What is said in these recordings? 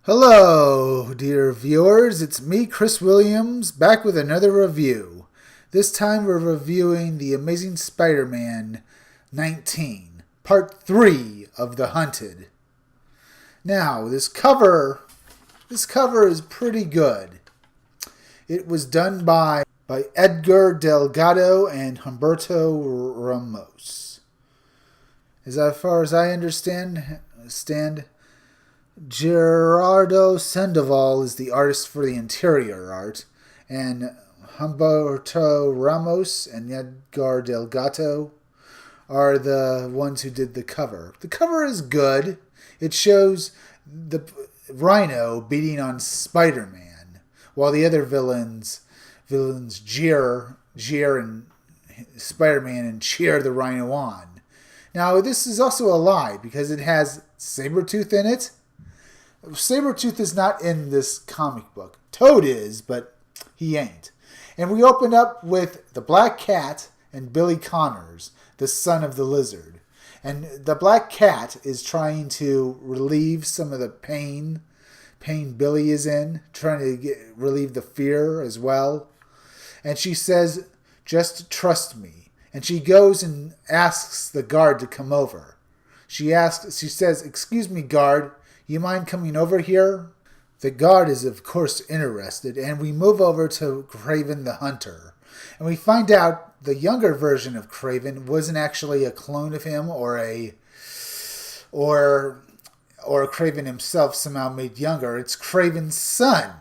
Hello, dear viewers. It's me, Chris Williams, back with another review. This time we're reviewing The Amazing Spider-Man 19, Part 3 of The Hunted. Now, this cover is pretty good. It was done by Edgar Delgado and Humberto Ramos. As far as I understand, Gerardo Sandoval is the artist for the interior art, and Humberto Ramos and Edgar Delgado are the ones who did the cover. The cover is good. It shows the Rhino beating on Spider-Man, while the other villains jeer and Spider-Man and cheer the Rhino on. Now, this is also a lie because it has Sabretooth in it. Sabretooth is not in this comic book. Toad is, but he ain't. And we open up with the Black Cat and Billy Connors, the son of the Lizard. And the Black Cat is trying to relieve some of the pain Billy is in, trying to relieve the fear as well. And she says, "Just trust me." And she goes and asks the guard to come over. She says, "Excuse me, guard, you mind coming over here?" The guard is, of course, interested, and we move over to Kraven the Hunter. And we find out the younger version of Kraven wasn't actually a clone of him or Kraven himself somehow made younger. It's Kraven's son.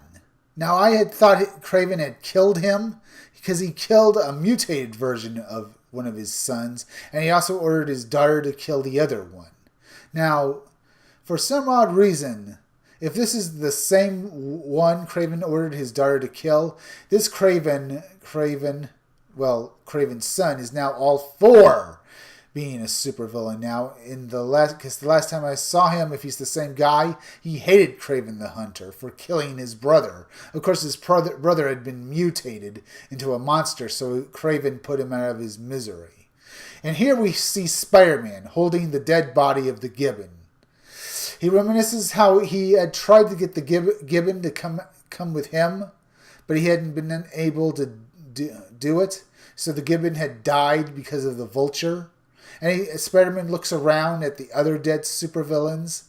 Now, I had thought Kraven had killed him because he killed a mutated version of one of his sons, and he also ordered his daughter to kill the other one. Now, for some odd reason, if this is the same one Kraven ordered his daughter to kill, this Kraven's son is now all for being a supervillain now. Because the last time I saw him, if he's the same guy, he hated Kraven the Hunter for killing his brother. Of course, his brother had been mutated into a monster, so Kraven put him out of his misery. And here we see Spider-Man holding the dead body of the Gibbon. He reminisces how he had tried to get the Gibbon to come with him, but he hadn't been able to do it. So the Gibbon had died because of the Vulture. And Spider-Man looks around at the other dead supervillains,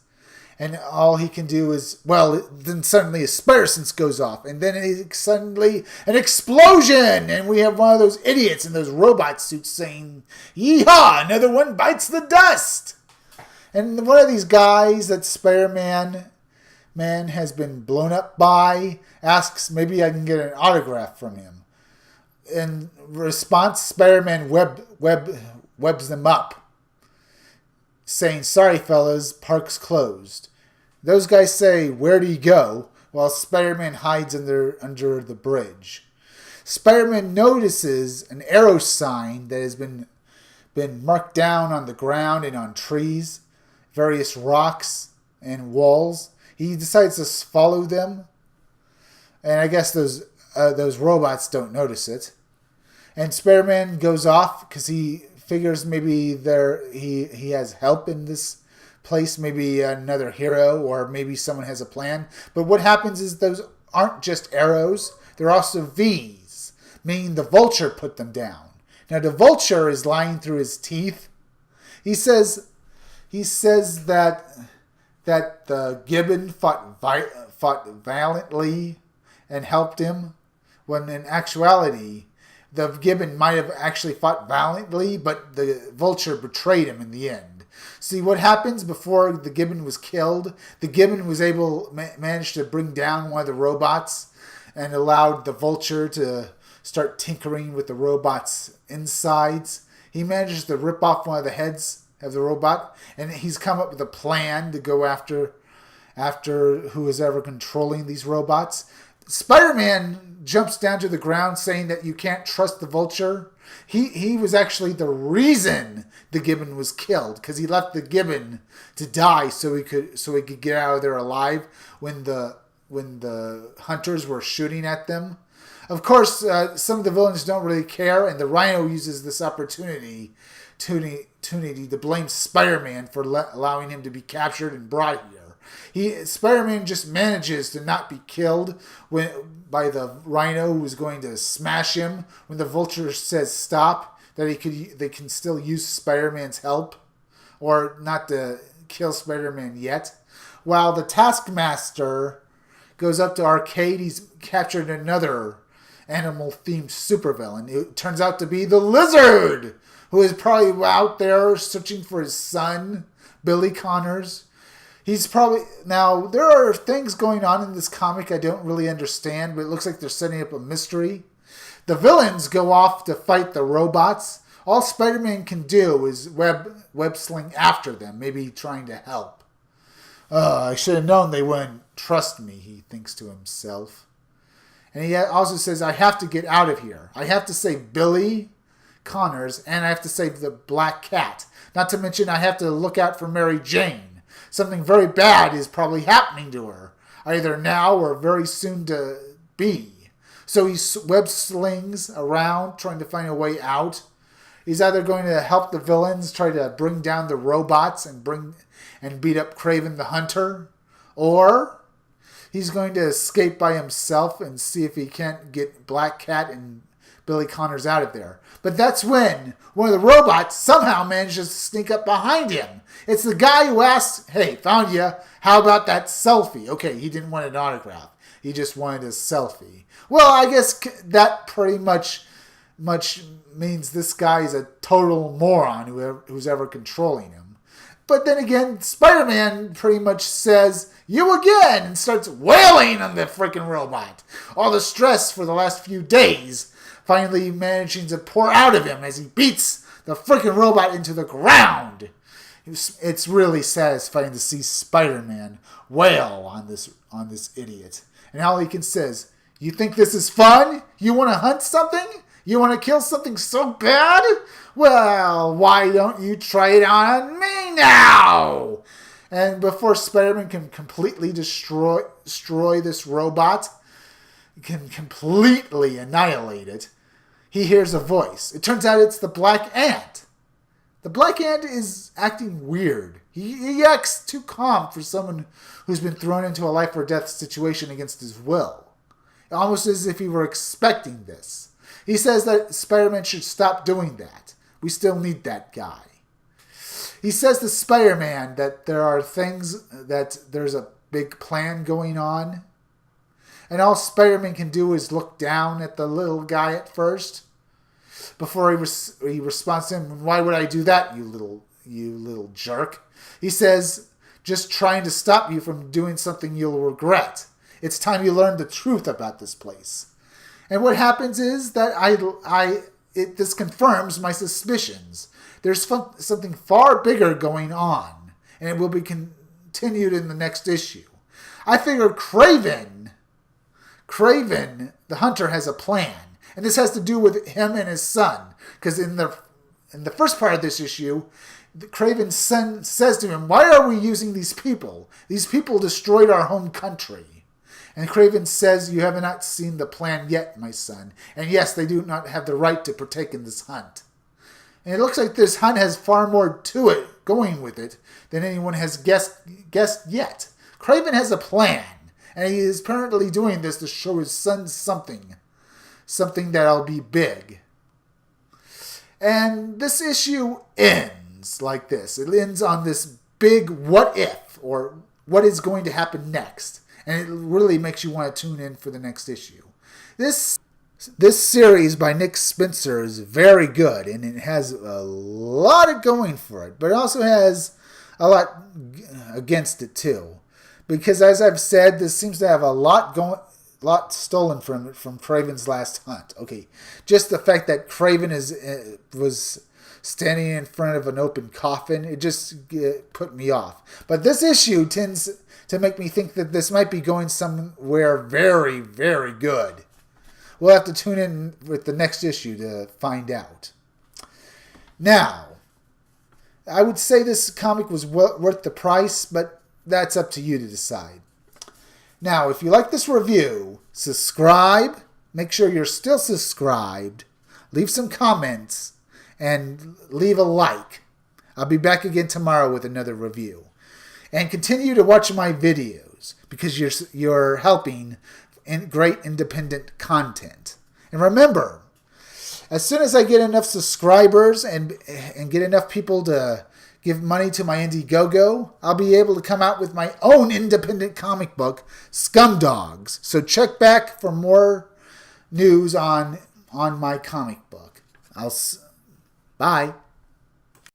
and all he can do is, then suddenly his spider sense goes off, and then suddenly an explosion, and we have one of those idiots in those robot suits saying, "Yeehaw, another one bites the dust!" And one of these guys that Spider-Man has been blown up by asks maybe I can get an autograph from him. In response, Spider-Man webs them up, saying, "Sorry, fellas, park's closed." Those guys say, "Where do you go?" while Spider-Man hides under the bridge. Spider-Man notices an arrow sign that has been marked down on the ground and on trees, various rocks and walls. He decides to follow them, and I guess those robots don't notice it. And Spider-Man goes off because he figures maybe he has help in this place, maybe another hero, or maybe someone has a plan. But what happens is those aren't just arrows; they're also V's, meaning the Vulture put them down. Now the Vulture is lying through his teeth. He says that the Gibbon fought valiantly and helped him, when in actuality the Gibbon might have actually fought valiantly, but the Vulture betrayed him in the end. See what happens before the Gibbon was killed? The Gibbon was managed to bring down one of the robots and allowed the Vulture to start tinkering with the robot's insides. He manages to rip off one of the heads of the robot, and he's come up with a plan to go after who is ever controlling these robots. Spider-Man jumps down to the ground saying that you can't trust the Vulture. He was actually the reason the Gibbon was killed, because he left the Gibbon to die so he could get out of there alive when the hunters were shooting at them. Of course, some of the villains don't really care, and the Rhino uses this opportunity to blame Spider-Man for allowing him to be captured and brought here. Spider-Man just manages to not be killed by the Rhino who's going to smash him when the Vulture says stop, that they can still use Spider-Man's help, or not to kill Spider-Man yet. While the Taskmaster goes up to Arcade, he's captured another animal-themed supervillain. It turns out to be the Lizard, who is probably out there searching for his son, Billy Connors. He's probably... Now, there are things going on in this comic I don't really understand, but it looks like they're setting up a mystery. The villains go off to fight the robots. All Spider-Man can do is web sling after them, maybe trying to help. I should have known they wouldn't trust me, he thinks to himself. And he also says, I have to get out of here. I have to save Billy Connors, and I have to save the Black Cat. Not to mention, I have to look out for Mary Jane. Something very bad is probably happening to her, either now or very soon to be. So he web slings around, trying to find a way out. He's either going to help the villains try to bring down the robots and beat up Kraven the Hunter, or he's going to escape by himself and see if he can't get Black Cat and Billy Connors out of there. But that's when one of the robots somehow manages to sneak up behind him. It's the guy who asks, hey, found you, how about that selfie? Okay, he didn't want an autograph. He just wanted a selfie. Well, I guess that pretty much means this guy is a total moron who's ever controlling him. But then again, Spider-Man pretty much says, you again, and starts wailing on the freaking robot. All the stress for the last few days finally managing to pour out of him as he beats the freaking robot into the ground. It's really satisfying to see Spider-Man wail on this idiot. And all he can says, you think this is fun? You want to hunt something? You want to kill something so bad? Well, why don't you try it on me now? And before Spider-Man can completely destroy this robot, can completely annihilate it, he hears a voice. It turns out it's the Black Ant. The Black Ant is acting weird. He acts too calm for someone who's been thrown into a life or death situation against his will. Almost as if he were expecting this. He says that Spider-Man should stop doing that. We still need that guy. He says to Spider-Man that there's a big plan going on. And all Spider-Man can do is look down at the little guy at first. Before he responds to him, why would I do that, you little jerk? He says, just trying to stop you from doing something you'll regret. It's time you learn the truth about this place. And what happens is that this confirms my suspicions. There's something far bigger going on, and it will be continued in the next issue. I figure Kraven the Hunter has a plan, and this has to do with him and his son. Because in the first part of this issue, Kraven's son says to him, why are we using these people? These people destroyed our home country. And Kraven says, you have not seen the plan yet, my son. And yes, they do not have the right to partake in this hunt. And it looks like this hunt has far more to it, going with it, than anyone has guessed yet. Kraven has a plan, and he is apparently doing this to show his son something that'll be big. And this issue ends like this. It ends on this big what if, or what is going to happen next. And it really makes you want to tune in for the next issue. This series by Nick Spencer is very good, and it has a lot going for it, but it also has a lot against it too. Because as I've said, this seems to have a lot stolen from it from Kraven's last hunt. Okay, just the fact that Kraven was standing in front of an open coffin, it just put me off. But this issue tends to make me think that this might be going somewhere very, very good. We'll have to tune in with the next issue to find out. Now, I would say this comic was worth the price, but that's up to you to decide. Now, if you like this review, subscribe. Make sure you're still subscribed. Leave some comments. And leave a like. I'll be back again tomorrow with another review. And continue to watch my videos because you're helping in great independent content. And remember, as soon as I get enough subscribers and get enough people to give money to my Indiegogo, I'll be able to come out with my own independent comic book, Scumdogs. So check back for more news on my comic book. Bye.